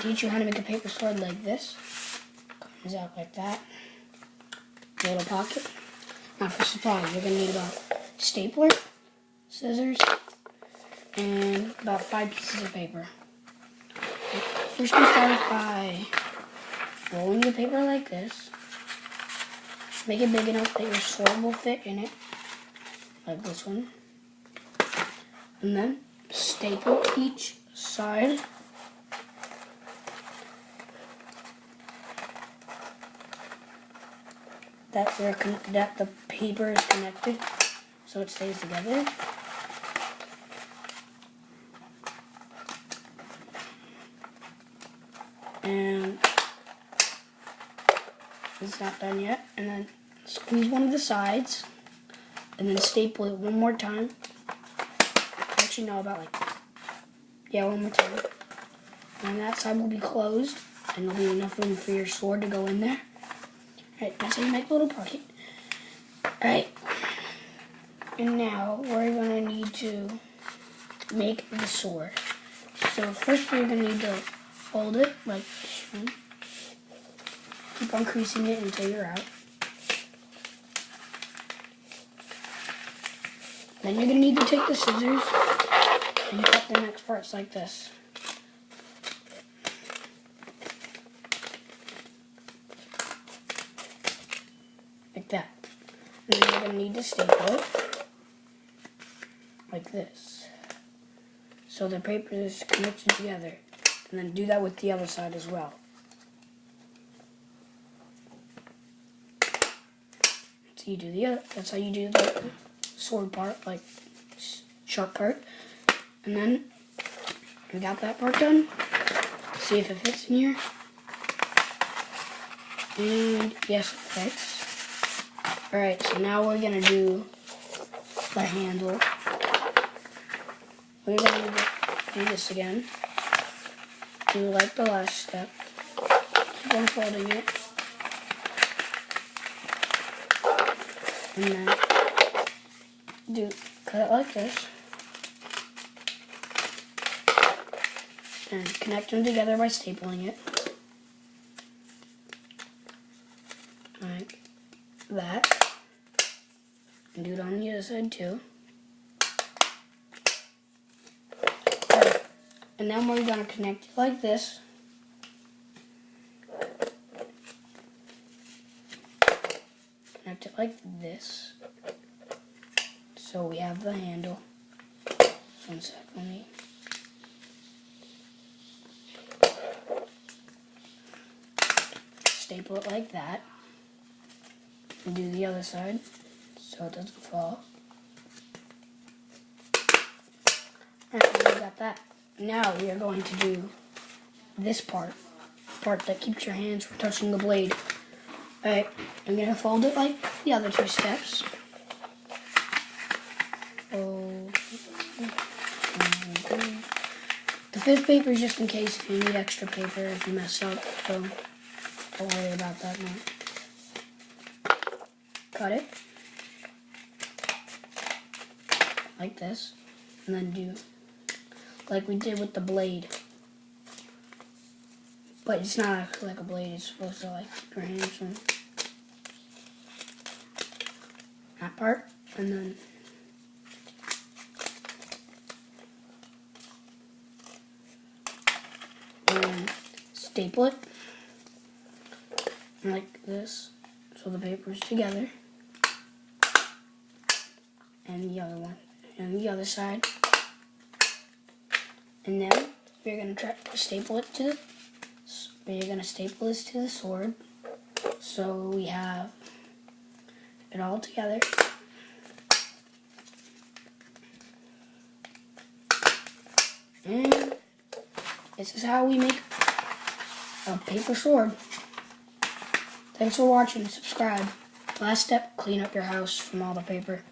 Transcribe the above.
teach you how to make a paper sword like this. Comes out like that. Little pocket. Now for supplies, you're going to need about stapler, scissors, and about 5 pieces of paper. First we start by rolling the paper like this. Make it big enough that your sword will fit in it, like this one. And then staple each side. That the paper is connected, so it stays together. And it's not done yet. And then squeeze one of the sides, and then staple it one more time. Actually, no, about like, yeah, one more time. And that side will be closed, and there'll be enough room for your sword to go in there. Alright, that's how you make a little pocket. Alright, and now we're going to need to make the sword. So first we're going to need to fold it like this. Keep on creasing it until you're out. Then you're going to need to take the scissors and cut the next parts like this. Like that. And then you're going to need to staple it like this. So the paper is connected together. And then do that with the other side as well. So you do the other, that's how you do the sword part, like sharp part. And then we got that part done. See if it fits in here. And yes, it fits. Alright, so now we're going to do the handle. We're going to do this again. Do like the last step. Keep on folding it. And then cut it like this. And connect them together by stapling it. Like that. And do it on the other side too. Right. And then we're going to connect it like this. Connect it like this. So we have the handle. Just 1 sec, let me. Staple it like that. And do the other side so it doesn't fall. Alright, we got that. Now we are going to do this part that keeps your hands from touching the blade. Alright, I'm going to fold it like the other 2 steps. The 5th paper is just in case if you need extra paper if you mess up, so don't worry about that now. Cut it like this, and then do like we did with the blade. But it's not actually like a blade, it's supposed to like keep your hands from that part, and then staple it like this so the paper is together, and the other one, and the other side, and then we're gonna try to staple it to this to the sword, so we have it all together. And this is how we make a paper sword. Thanks for watching. Subscribe. Last step, clean up your house from all the paper.